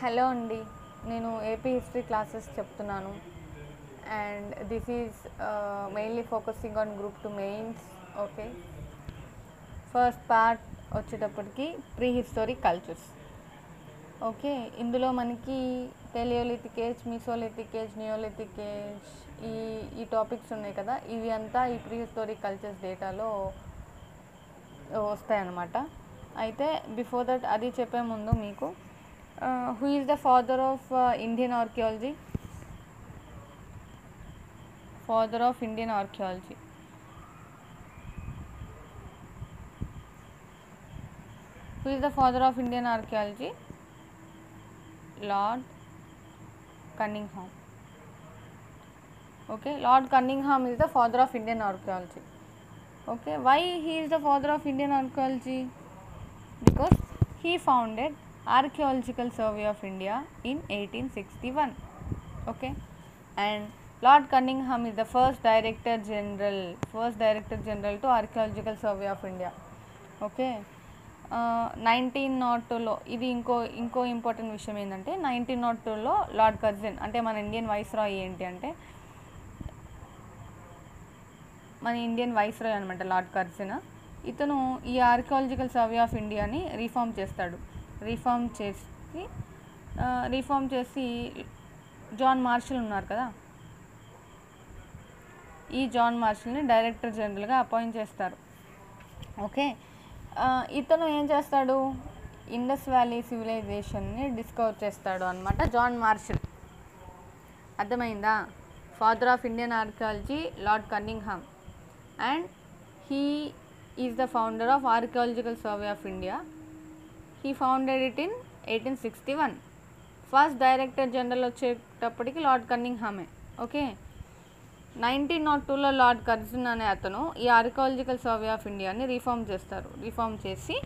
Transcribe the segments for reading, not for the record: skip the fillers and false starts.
Hello అండి, నేను AP history classes చెప్తున్నాను. And this is mainly focusing on group 2 mains. Okay, first part వచ్చేటప్పటికి pre historic cultures. Okay, ఇందులో మనకి paleolithic age, mesolithic age, neolithic age ఈ topics ఉన్నాయి కదా, ఇవి అంతా ఈ ప్రీ హిస్టారిక్ కల్చర్స్ డేటాలో వస్తాయన్నమాట. అయితే బిఫోర్ దట్ అది చెప్పే ముందు మీకు who is the father of Indian archaeology? Father of Indian archaeology. Who is the father of Indian archaeology? Lord Cunningham. Okay, Lord Cunningham is the father of Indian archaeology. Okay, why he is the father of Indian archaeology? Because he founded Archaeological Survey of India in 1861. Okay, and Lord Cunningham is the first Director General to Archaeological Survey of India. Okay, 1902లో ఇది ఇంకో important విషయం ఏంటంటే 1902లో lord Curzon అంటే మన Indian viceroy ఏంటి అంటే మన Indian viceroy అనమాట లార్డ్ కర్జన్. ఇతను ఈ ఆర్కియాలజికల్ సర్వే ఆఫ్ ఇండియాని రీఫామ్ చేసి జాన్ మార్షల్ ఉన్నారు కదా, ఈ జాన్ మార్షల్ని డైరెక్టర్ జనరల్గా అపాయింట్ చేస్తారు. ఓకే, ఇతను ఏం చేస్తాడు, ఇండస్ వ్యాలీ సివిలైజేషన్ని డిస్కవర్ చేస్తాడు అనమాట జాన్ మార్షల్. అర్థమైందా? Father of Indian archaeology lord Cunningham, and he is the founder of archaeological survey of India. He founded it in 1861. First director general వచ్చేటప్పటికి lord కన్నింగ్హామే. Okay, 1902లో lord Curzon అనే అతను ఈ archaeological survey of ఇండియాని reform చేసి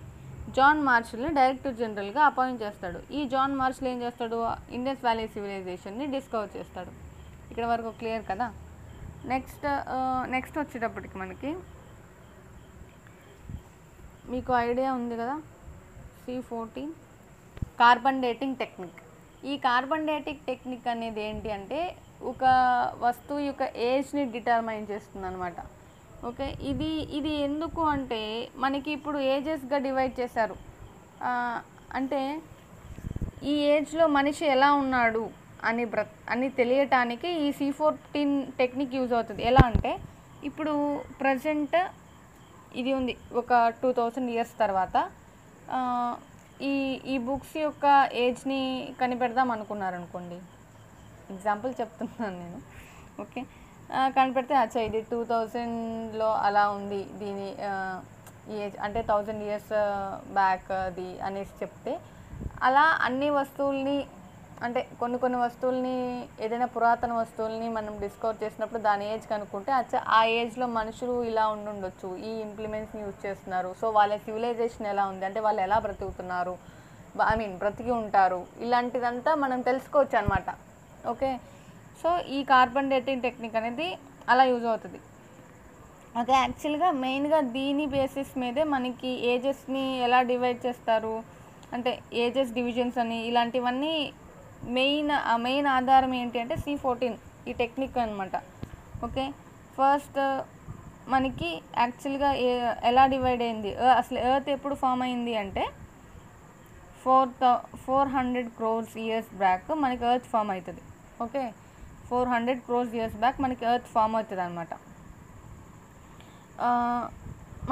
John మార్షల్ని director జనరల్గా appoint చేస్తాడు. ఈ John martial ఏం చేస్తాడు, ఇండస్ వ్యాలీ సివిలైజేషన్ని డిస్కవర్ చేస్తాడు. ఇక్కడ వరకు క్లియర్ కదా. నెక్స్ట్ వచ్చేటప్పటికి మనకి మీకు ఐడియా ఉంది కదా, C14 కార్బన్ డేటింగ్ టెక్నిక్. ఈ కార్బన్ డేటింగ్ టెక్నిక్ అనేది ఏంటి అంటే ఒక వస్తువు యొక్క ఏజ్ని డిటర్మైన్ చేస్తుంది అనమాట. ఓకే, ఇది ఎందుకు అంటే మనకి ఇప్పుడు ఏజెస్గా డివైడ్ చేశారు. అంటే ఈ ఏజ్లో మనిషి ఎలా ఉన్నాడు అని తెలియటానికి ఈ C14 టెక్నిక్ యూజ్ అవుతుంది. ఎలా అంటే ఇప్పుడు ప్రజెంట్ ఇది ఉంది, ఒక 2000 ఇయర్స్ తర్వాత ఈ బుక్స్ యొక్క ఏజ్ని కనిపెడదాం అనుకున్నారనుకోండి, ఎగ్జాంపుల్ చెప్తున్నాను నేను. ఓకే, కనిపెడితే అచ్చా ఇది 2000లో అలా ఉంది, దీని ఏజ్ అంటే 1000 ఇయర్స్ బ్యాక్ అది అనేసి చెప్తే, అలా అన్ని వస్తువుల్ని అంటే కొన్ని వస్తువుల్ని ఏదైనా పురాతన వస్తువుల్ని మనం డిస్కవర్ చేసినప్పుడు దాని ఏజ్ కనుక్కుంటే అచ్చా ఆ ఏజ్లో మనుషులు ఇలా ఉండుండొచ్చు, ఈ ఇంప్లిమెంట్స్ని యూజ్ చేస్తున్నారు, సో వాళ్ళ సివిలైజేషన్ ఎలా ఉంది అంటే వాళ్ళు ఎలా బ్రతుకుతున్నారు, బ్రతికి ఉంటారు, ఇలాంటిదంతా మనం తెలుసుకోవచ్చు అనమాట. ఓకే, సో ఈ కార్బన్ డేటింగ్ టెక్నిక్ అనేది అలా యూజ్ అవుతుంది. ఓకే, యాక్చువల్గా మెయిన్గా దీని బేసిస్ మీదే మనకి ఏజెస్ని ఎలా డివైడ్ చేస్తారు అంటే ఏజెస్ డివిజన్స్ అని ఇలాంటివన్నీ మెయిన్ ఆధారం ఏంటి అంటే C14 ఈ టెక్నిక్ అనమాట. ఓకే, ఫస్ట్ మనకి యాక్చువల్గా ఎలా డివైడ్ అయింది, అసలు ఎర్త్ ఎప్పుడు ఫామ్ అయింది అంటే 400 crores ఇయర్స్ బ్యాక్ మనకి ఎర్త్ ఫామ్ అవుతుంది. ఓకే, 400 crores ఇయర్స్ బ్యాక్ మనకి ఎర్త్ ఫామ్ అవుతుంది అనమాట.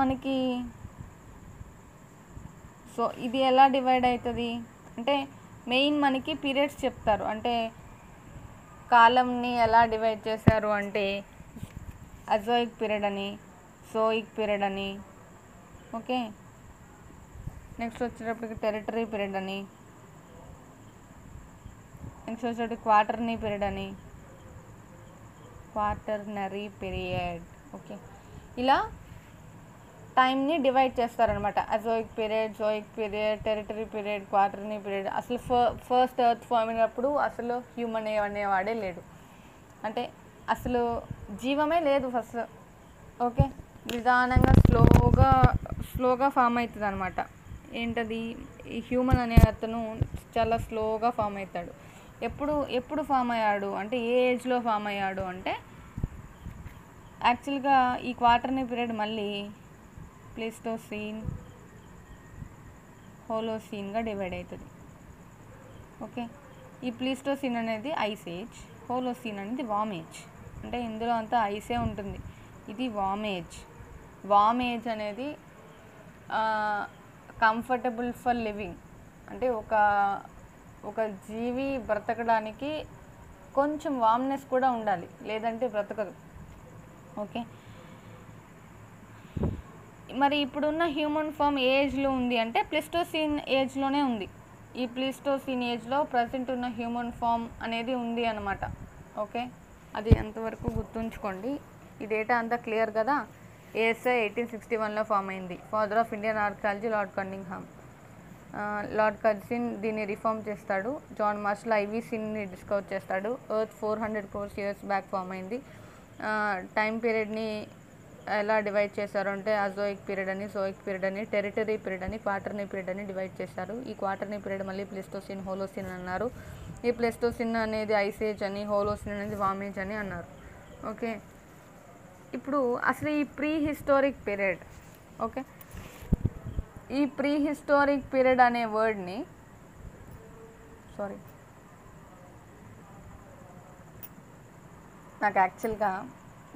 మనకి సో ఇది ఎలా డివైడ్ అవుతుంది అంటే మెయిన్ మనకి పీరియడ్స్ చెప్తారు, అంటే కాలంని ఎలా డివైడ్ చేశారు అంటే అజోయిక్ పీరియడ్ అని, జోయిక్ పీరియడ్ అని. ఓకే, నెక్స్ట్ వచ్చేటప్పటికి టెరిటరీ పీరియడ్ అని, నెక్స్ట్ వచ్చేటప్పటికి క్వాటర్నరీ పీరియడ్. ఓకే, ఇలా టైంని డివైడ్ చేస్తారనమాట. Azoic period, zoic period, tertiary period, quaternary period. అసలు ఫస్ట్ ఎర్త్ ఫామ్ అయినప్పుడు అసలు హ్యూమన్ అనేవాడే లేడు, అంటే అసలు జీవమే లేదు ఫస్ట్. ఓకే, నిదానంగా స్లోగా ఫామ్ అవుతుంది అనమాట ఏంటది, ఈ హ్యూమన్ అనే అతను చాలా స్లోగా ఫామ్ అవుతాడు. ఎప్పుడు ఫామ్ అయ్యాడు అంటే ఏ ఏజ్లో ఫామ్ అయ్యాడు అంటే యాక్చువల్గా ఈ క్వాటర్నీ పీరియడ్ మళ్ళీ ప్లేస్టోసీన్, హోలోసీన్గా డివైడ్ అవుతుంది. ఓకే, ఈ ప్లీస్టోసీన్ అనేది ఐస్ ఏజ్, హోలోసీన్ అనేది వామ్ ఏజ్. అంటే ఇందులో అంతా ఐసే ఉంటుంది. ఇది వామ్ ఏజ్. వామ్ ఏజ్ అనేది కంఫర్టబుల్ ఫర్ లివింగ్, అంటే ఒక జీవి బ్రతకడానికి కొంచెం వామ్నెస్ కూడా ఉండాలి, లేదంటే బ్రతకదు. ఓకే, మరి ఇప్పుడున్న హ్యూమన్ ఫామ్ ఏ ఏజ్లో ఉంది అంటే ప్లిస్టోసీన్ ఏజ్లోనే ఉంది. ఈ ప్లిస్టోసీన్ ఏజ్లో ప్రజెంట్ ఉన్న హ్యూమన్ ఫామ్ అనేది ఉంది అన్నమాట. ఓకే, అది ఎంతవరకు గుర్తుంచుకోండి. ఈ డేటా అంతా క్లియర్ కదా. ఏఎస్ఐ 1861లో ఫామ్ అయింది. Father of Indian archaeology lord Cunningham. Lord Curzon దీన్ని రిఫార్మ్ చేస్తాడు. జాన్ మార్షల్ ఐవీసీని డిస్కవర్ చేస్తాడు. Earth 400 crores years back form అయింది. టైం పీరియడ్ని ఎలా డివైడ్ చేశారు అంటే అజోయిక్ పీరియడ్ అని, జోయిక్ పీరియడ్ అని, టెరిటరీ పీరియడ్ అని, క్వాటర్నీ పీరియడ్ అని డివైడ్ చేశారు. ఈ క్వాటర్నీ పీరియడ్ మళ్ళీ ప్లిస్టోసిన్, హోలోసిన్ అన్నారు. ఈ ప్లిస్టోసిన్ అనేది ఐస్ ఏజ్ అని, హోలోసిన్ అనేది వామ్ ఏజ్ అని అన్నారు. ఓకే, ఇప్పుడు అసలు ఈ ప్రీ హిస్టారిక్ పీరియడ్, ఓకే, ఈ ప్రీ హిస్టారిక్ పీరియడ్ అనే వర్డ్ని నాకు యాక్చువల్గా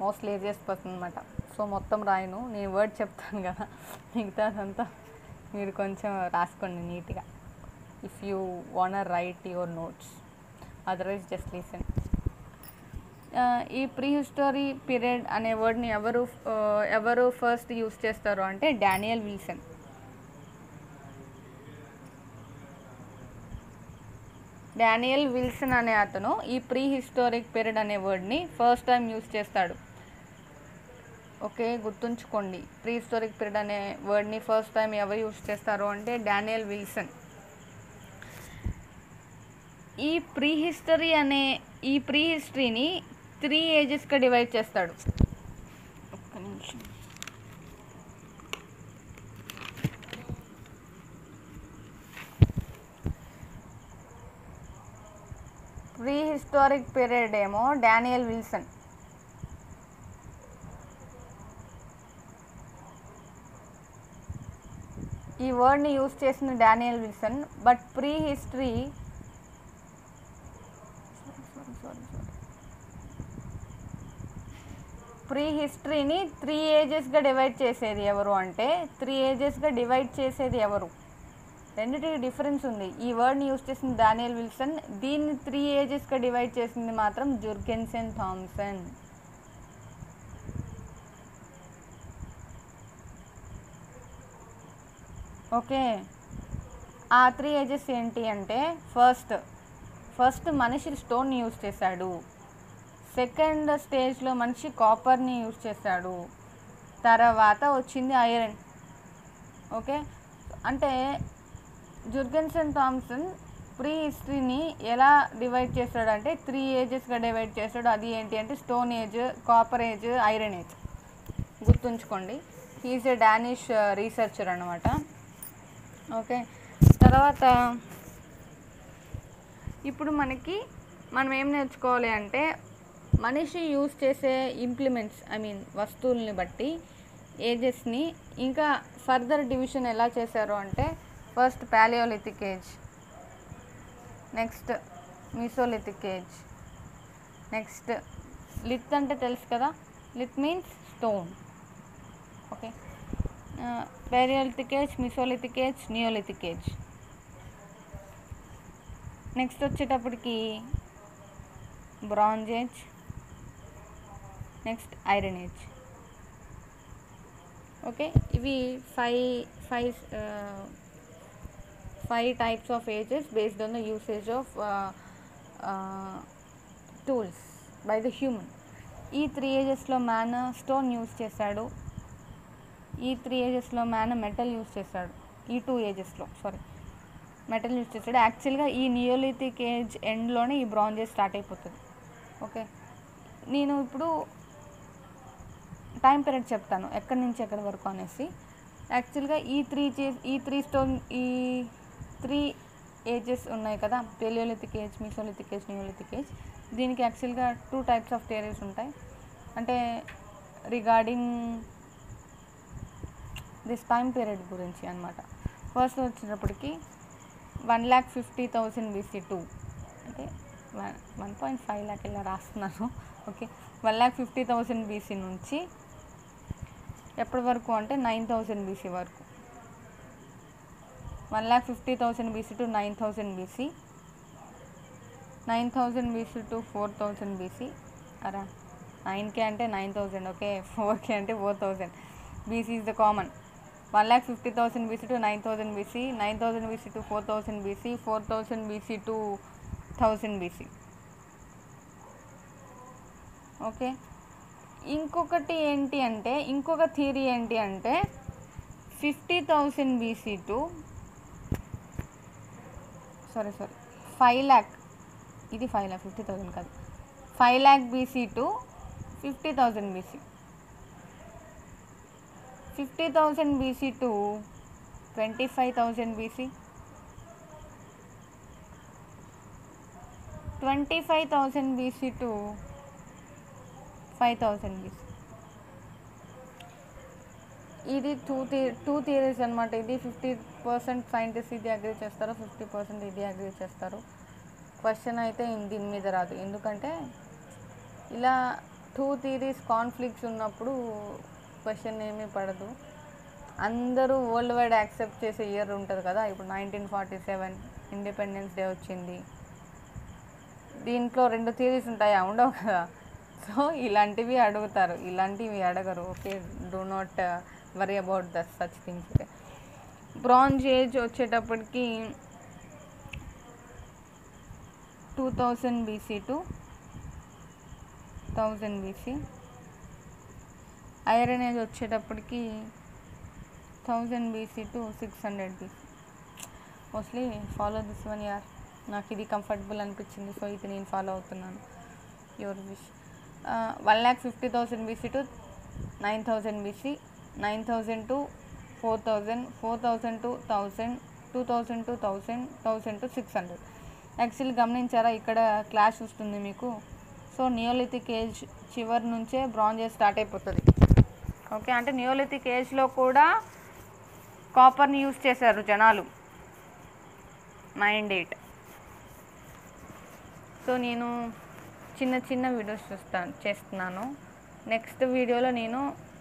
మోస్ట్ లేజియస్ట్ పర్సన్ అనమాట. సో మొత్తం రాయను, నేను వర్డ్ చెప్తాను కదా, మిగతా అదంతా మీరు కొంచెం రాసుకోండి నీట్గా, if you want right your notes, otherwise just listen. ఈ ప్రీ హిస్టరీ పీరియడ్ అనే వర్డ్ని ఎవరు ఫస్ట్ యూజ్ చేస్తారు అంటే డానియల్ విల్సన్. డానియల్ విల్సన్ అనే అతను ఈ ప్రీ హిస్టారిక్ పీరియడ్ అనే వర్డ్ని ఫస్ట్ టైం యూజ్ చేస్తాడు. ఓకే, గుర్తుంచుకోండి, ప్రీ హిస్టారిక్ పీరియడ్ అనే వర్డ్ని ఫస్ట్ టైం ఎవరు యూజ్ చేస్తారు అంటే డానియల్ విల్సన్. ఈ ప్రీ హిస్టరీని 3 ఏజెస్గా డివైడ్ చేస్తాడు. ఒక్క నిమిషం. ప్రీ హిస్టారిక్ పీరియడ్ ఏమో డానియల్ విల్సన్, ఈ వర్డ్ని యూజ్ చేసిన డానియల్ విల్సన్. బట్ ప్రీ హిస్టరీని 3 ఏజెస్గా డివైడ్ చేసేది ఎవరు అంటే 3 ఏజెస్గా డివైడ్ చేసేది ఎవరు, రెండిటికి డిఫరెన్స్ ఉంది. ఈ వర్డ్ని యూజ్ చేసింది డానియల్ విల్సన్, దీన్ని 3 ఏజెస్గా డివైడ్ చేసింది మాత్రం జుర్గెన్సెన్ థామ్సన్. ఓకే, ఆ 3 ఏజెస్ ఏంటి అంటే ఫస్ట్ మనిషి స్టోన్ని యూజ్ చేశాడు. సెకండ్ స్టేజ్లో మనిషి కాపర్ని యూజ్ చేశాడు. తర్వాత వచ్చింది ఐరన్. ఓకే, అంటే జుర్గెన్సెన్ థామ్సన్ ప్రీ హిస్టరీని ఎలా డివైడ్ చేశాడంటే 3 ఏజెస్గా డివైడ్ చేశాడు. అది ఏంటి అంటే stone age, copper age, iron age. గుర్తుంచుకోండి, హీఈస్ ఏ డానిష్ రీసెర్చర్ అనమాట. ఓకే, తర్వాత ఇప్పుడు మనం ఏం నేర్చుకోవాలి అంటే మనిషి యూజ్ చేసే ఇంప్లిమెంట్స్, వస్తువుల్ని బట్టి ఏజెస్ని ఇంకా ఫర్దర్ డివిజన్ ఎలా చేశారు అంటే first paleolithic age, next mesolithic age, next lith అంటే తెలుసు కదా, lith means stone. Okay, paleolithic age, mesolithic age, neolithic age. Next వచ్చేటప్పటికి bronze age, next iron age. Okay, ఇవి five types of ages based on the usage of tools by the human. ఈ 3 ఏజెస్లో man stone use చేశాడు. ఈ 3 ఏజెస్లో man metal use చేశాడు. ఈ 2 ఏజెస్లో metal use చేశాడు. యాక్చువల్గా ఈ నియోలిథిక్ ఏజ్ ఎండ్లోనే ఈ బ్రాంజ్ ఏజ్ స్టార్ట్ అయిపోతుంది. ఓకే, నేను ఇప్పుడు టైం పీరియడ్ చెప్తాను ఎక్కడి నుంచి ఎక్కడి వరకు అనేసి. యాక్చువల్గా ఈ త్రీ ఏజెస్ ఉన్నాయి కదా, paleolithic age, mesolithic age, neolithic age. దీనికి యాక్చువల్గా 2 టైప్స్ ఆఫ్ థియరీస్ ఉంటాయి. అంటే రిగార్డింగ్ దిస్ టైం పీరియడ్ గురించి అనమాట. ఫస్ట్ వచ్చేటప్పటికి 1,50,000 BC2 అంటే 1.5 lakh ఇలా రాస్తున్నాను. ఓకే, 1,50,000 BC నుంచి ఎప్పటి వరకు అంటే 9,000 BC వరకు. 1,50,000 BC to 9,000 BC, 9,000 BC to 4,000 BC. అరా 9K అంటే 9,000, ఓకే, 4K అంటే 4,000. BC is the common. 1,50,000 BC to 9,000 BC, 9,000 BC to 4,000 BC, 4,000 BC to 1,000 BC. Okay, ఇంకొక థియరీ ఏంటి అంటే 50,000 BC టు 5 lakh, ఇది 5 lakh, 50,000 కాదు, 5 lakh BC to 50,000 BC, 50,000 BC to 25,000 BC, 25,000 BC to 5,000 BC. ఇది two theories అనమాట. ఇది 50% scientist ఇది agree చేస్తారు, 50% ఇది అగ్రీ చేస్తారు. క్వశ్చన్ అయితే దీని మీద రాదు, ఎందుకంటే ఇలా 2 థియరీస్ కాన్ఫ్లిక్ట్స్ ఉన్నప్పుడు క్వశ్చన్ ఏమీ పడదు. అందరూ వరల్డ్ వైడ్ యాక్సెప్ట్ చేసే ఇయర్ ఉంటుంది కదా, ఇప్పుడు 1947 ఇండిపెండెన్స్ డే వచ్చింది. దీంట్లో 2 థియరీస్ ఉంటాయా? ఉండవు కదా. సో ఇలాంటివి అడుగుతారు, ఇలాంటివి అడగరు. Okay, do not worry about the such things. Bronze age వచ్చేటప్పటికి 2000 BC to 1000 BC. Iron age వచ్చేటప్పటికి 1000 BC to 600 BC. Mostly follow this one యార్, నాకు ఇది కంఫర్టబుల్ అనిపించింది, సో ఇది నేను ఫాలో అవుతున్నాను. Your wish. 1,50,000 BC to 9,000 BC, 9,000 to 4,000, 4,000 to 1,000, 2,000 to 1,000, 1,000 to 600. Actually గమనించారా, ఇక్కడ క్లాష్ వస్తుంది మీకు. సో నియోలిథిక్ ఏజ్ చివరి నుంచే బ్రాంజ్ ఏజ్ స్టార్ట్ అయిపోతుంది. ఓకే, అంటే నియోలిథిక్ ఏజ్లో కూడా కాపర్ని యూజ్ చేశారు జనాలు. Mind it. సో నేను చిన్న వీడియోస్ చేస్తున్నాను. నెక్స్ట్ వీడియోలో నేను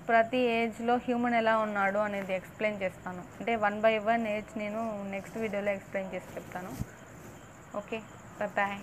ప్రతి ఏజ్లో హ్యూమన్ ఎలా ఉన్నాడు అనేది ఎక్స్ప్లెయిన్ చేస్తాను. అంటే 1 by 1 ఏజ్ నేను నెక్స్ట్ వీడియోలో ఎక్స్ప్లెయిన్ చేసి చెప్తాను. Okay, bye.